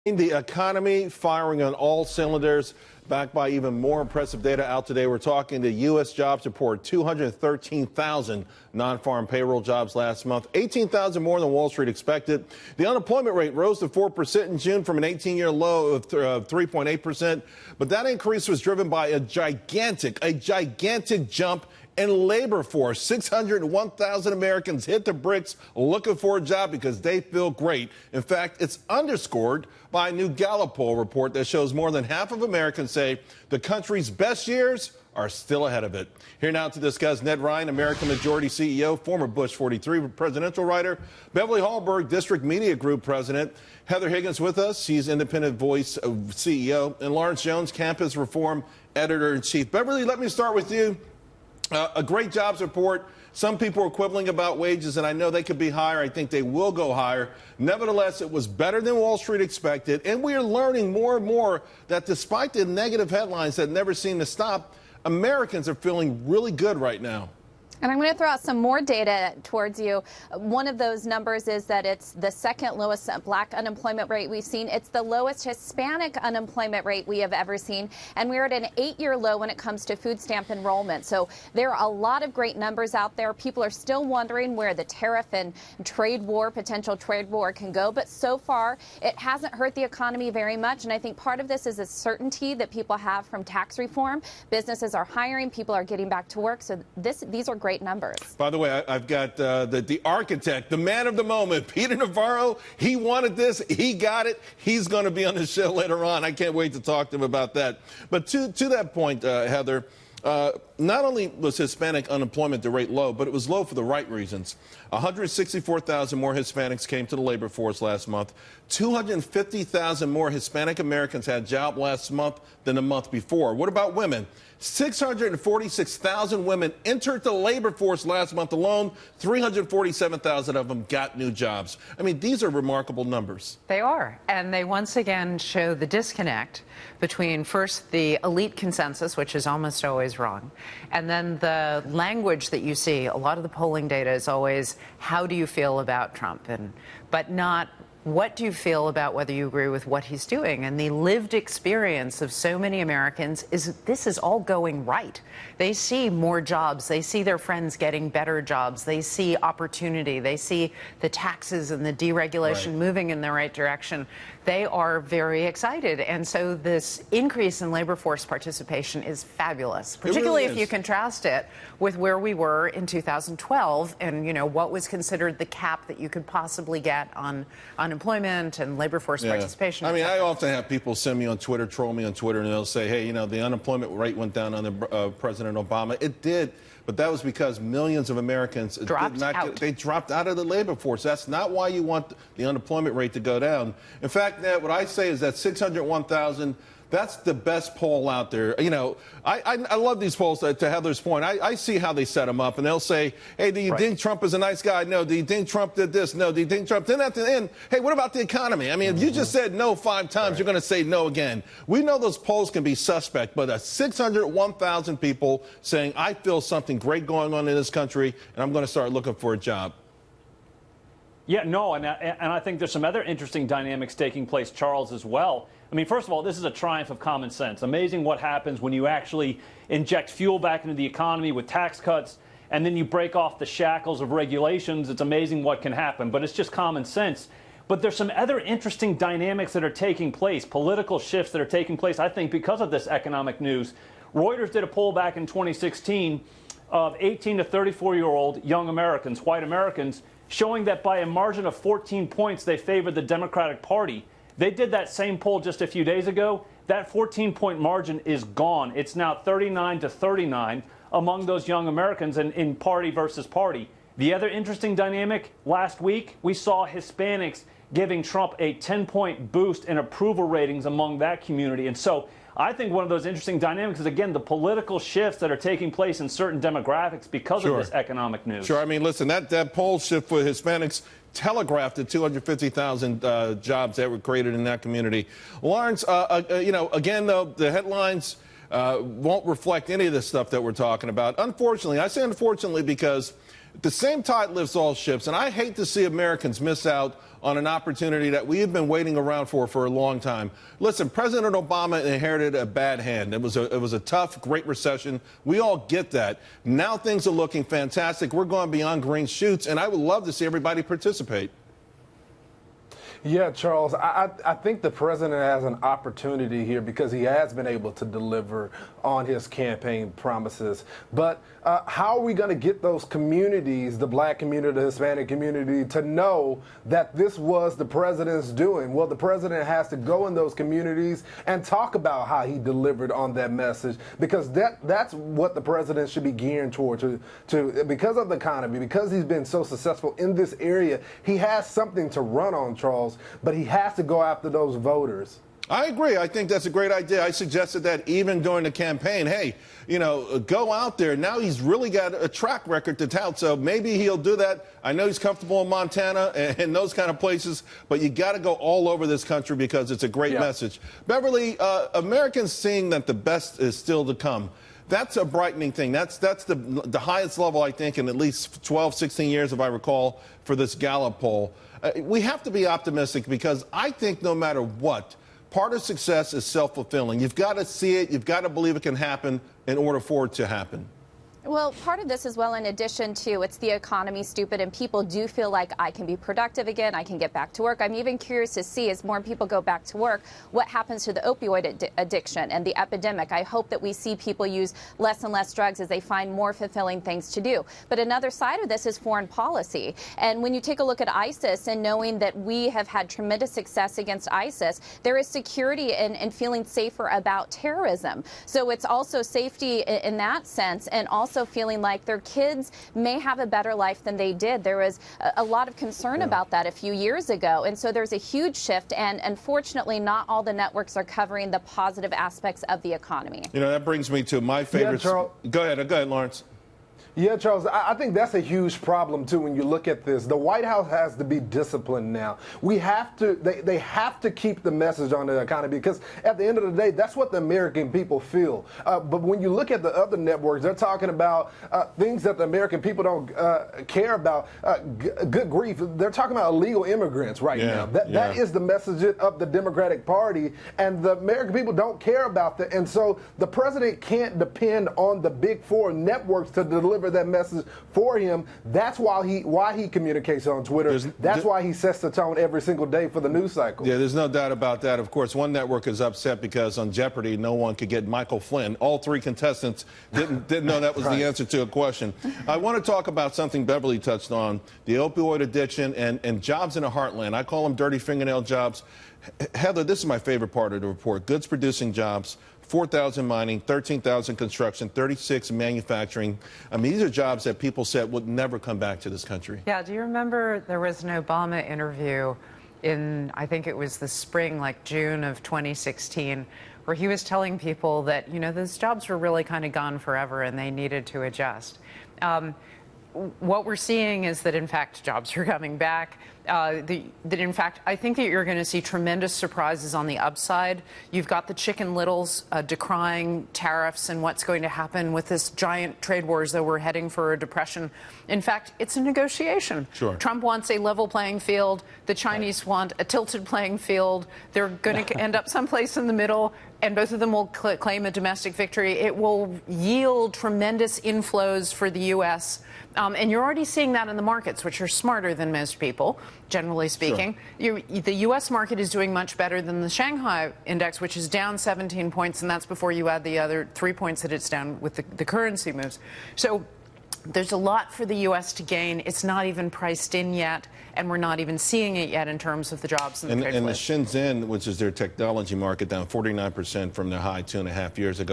The economy firing on all cylinders, backed by even more impressive data out today. We're talking the U.S. jobs report, 213,000 non-farm payroll jobs last month, 18,000 more than Wall Street expected. The unemployment rate rose to 4% in June from an 18-year low of 3.8%. But that increase was driven by a gigantic jump in labor force. 601,000 Americans hit the bricks looking for a job because they feel great. In fact, it's underscored by a new Gallup poll report that shows more than half of Americans say the country's best years are still ahead of it. Here now to discuss, Ned Ryun, American Majority CEO, former Bush 43 presidential writer, Beverly Hallberg, District Media Group president, Heather Higgins with us. She's Independent Voice CEO, and Lawrence Jones, Campus Reform Editor-in-Chief. Beverly, let me start with you. A great jobs report. Some people are quibbling about wages, and I know they could be higher. I think they will go higher. Nevertheless, it was better than Wall Street expected, and we are learning more and more that despite the negative headlines that never seem to stop, Americans are feeling really good right now. And I'm going to throw out some more data towards you. One of those numbers is that it's the second lowest black unemployment rate we've seen. It's the lowest Hispanic unemployment rate we have ever seen. And we're at an 8-year low when it comes to food stamp enrollment. So there are a lot of great numbers out there. People are still wondering where the tariff and potential trade war can go. But so far, it hasn't hurt the economy very much. And I think part of this is a certainty that people have from tax reform. Businesses are hiring. People are getting back to work. So these are great numbers. By the way, I've got the architect, the man of the moment, Peter Navarro. He wanted this. He got it. He's going to be on the show later on. I can't wait to talk to him about that. But to that point, Heather, not only was Hispanic unemployment rate low, but it was low for the right reasons. 164,000 more Hispanics came to the labor force last month. 250,000 more Hispanic Americans had a job last month than the month before. What about women? 646,000 women entered the labor force last month alone. 347,000 of them got new jobs. I mean, these are remarkable numbers. They are. And they once again show the disconnect between first the elite consensus, which is almost always wrong, and then the language that you see. A lot of the polling data is always, how do you feel about Trump? But not, what do you feel about whether you agree with what he's doing? And the lived experience of so many Americans is this is all going right. They see more jobs. They see their friends getting better jobs. They see opportunity. They see the taxes and the deregulation moving in the right direction. They are very excited. And so this increase in labor force participation is fabulous, particularly if you contrast it with where we were in 2012 and, you know, what was considered the cap that you could possibly get on unemployment and labor force participation. I mean, I often have people send me on Twitter, troll me on Twitter, and they'll say, hey, you know, the unemployment rate went down under President Obama. It did, but that was because millions of Americans dropped out of the labor force. That's not why you want the unemployment rate to go down. In fact, Ned, what I say is that 601,000, that's the best poll out there. You know, I love these polls. To Heather's point, I see how they set them up, and they'll say, hey, do you think Trump is a nice guy? No. Do you think Trump did this? No. Do you think Trump? Then at the end, hey, what about the economy? I mean, if you just said no 5 times, you're going to say no again. We know those polls can be suspect, but 601,000 people saying, I feel something great going on in this country, and I'm going to start looking for a job. Yeah, no, and I think there's some other interesting dynamics taking place, Charles, as well. I mean, first of all, this is a triumph of common sense. Amazing what happens when you actually inject fuel back into the economy with tax cuts, and then you break off the shackles of regulations. It's amazing what can happen, but it's just common sense. But there's some other interesting dynamics that are taking place, political shifts that are taking place, I think, because of this economic news. Reuters did a poll back in 2016 of 18 to 34-year-old young Americans, white Americans, showing that by a margin of 14 points, they favored the Democratic Party. They did that same poll just a few days ago. That 14-point margin is gone. It's now 39 to 39 among those young Americans in party versus party. The other interesting dynamic, last week, we saw Hispanics giving Trump a 10-point boost in approval ratings among that community. And so I think one of those interesting dynamics is, again, the political shifts that are taking place in certain demographics because of this economic news. Sure. I mean, listen, that poll shift for Hispanics telegraphed the 250,000 jobs that were created in that community. Lawrence, you know, again, though, the headlines won't reflect any of this stuff that we're talking about. Unfortunately, I say unfortunately because the same tide lifts all ships, and I hate to see Americans miss out on an opportunity that we have been waiting around for a long time. Listen, President Obama inherited a bad hand. It was a tough, great recession. We all get that. Now things are looking fantastic. We're going beyond green shoots, and I would love to see everybody participate. Yeah, Charles, I think the president has an opportunity here because he has been able to deliver on his campaign promises. But how are we going to get those communities, the black community, the Hispanic community, to know that this was the president's doing? Well, the president has to go in those communities and talk about how he delivered on that message, because that's what the president should be gearing toward. To because of the economy, because he's been so successful in this area, he has something to run on, Charles. But he has to go after those voters. I agree. I think that's a great idea. I suggested that even during the campaign. Hey, go out there. Now he's really got a track record to tout, so maybe he'll do that. I know he's comfortable in Montana and those kind of places, but you got to go all over this country because it's a great message. Beverly, Americans seeing that the best is still to come. That's a brightening thing. That's the highest level, I think, in at least 12, 16 years, if I recall, for this Gallup poll. We have to be optimistic because I think no matter what, part of success is self-fulfilling. You've got to see it. You've got to believe it can happen in order for it to happen. Well, part of this as well, in addition to it's the economy, stupid, and people do feel like I can be productive again, I can get back to work. I'm even curious to see, as more people go back to work, what happens to the opioid addiction and the epidemic. I hope that we see people use less and less drugs as they find more fulfilling things to do. But another side of this is foreign policy. And when you take a look at ISIS and knowing that we have had tremendous success against ISIS, there is security in feeling safer about terrorism. So it's also safety in that sense, and also feeling like their kids may have a better life than they did. There was a lot of concern about that a few years ago. And so there's a huge shift. And unfortunately, not all the networks are covering the positive aspects of the economy. That brings me to my favorite. Yeah, Go ahead, Lawrence. Yeah, Charles, I think that's a huge problem, too, when you look at this. The White House has to be disciplined now. We have to, they have to keep the message on the economy because at the end of the day, that's what the American people feel. But when you look at the other networks, they're talking about things that the American people don't care about. Good grief, they're talking about illegal immigrants right now. That is the message of the Democratic Party, and the American people don't care about that. And so the president can't depend on the big four networks to deliver that message for him. That's why he communicates on Twitter. That's why he sets the tone every single day for the news cycle. Yeah, there's no doubt about that. Of course, one network is upset because on Jeopardy, no one could get Michael Flynn. All three contestants didn't know that was the answer to a question. I want to talk about something Beverly touched on, the opioid addiction and jobs in the heartland. I call them dirty fingernail jobs. Heather, this is my favorite part of the report. Goods producing jobs, 4,000 mining, 13,000 construction, 36 manufacturing. I mean, these are jobs that people said would never come back to this country. Yeah, do you remember there was an Obama interview in, I think it was the spring, like June of 2016, where he was telling people that, those jobs were really kind of gone forever and they needed to adjust. What we're seeing is that, in fact, jobs are coming back. In fact, I think that you're going to see tremendous surprises on the upside. You've got the Chicken Littles decrying tariffs and what's going to happen with this giant trade wars that we're heading for a depression. In fact, it's a negotiation. Sure. Trump wants a level playing field. The Chinese want a tilted playing field. They're going to end up someplace in the middle, and both of them will claim a domestic victory. It will yield tremendous inflows for the U.S., and you're already seeing that in the markets, which are smarter than most people, generally speaking. Sure. The U.S. market is doing much better than the Shanghai index, which is down 17 points, and that's before you add the other 3 points that it's down with the currency moves. So there's a lot for the U.S. to gain. It's not even priced in yet, and we're not even seeing it yet in terms of the jobs and the trade And the list. Shenzhen, which is their technology market, down 49% from their high 2.5 years ago.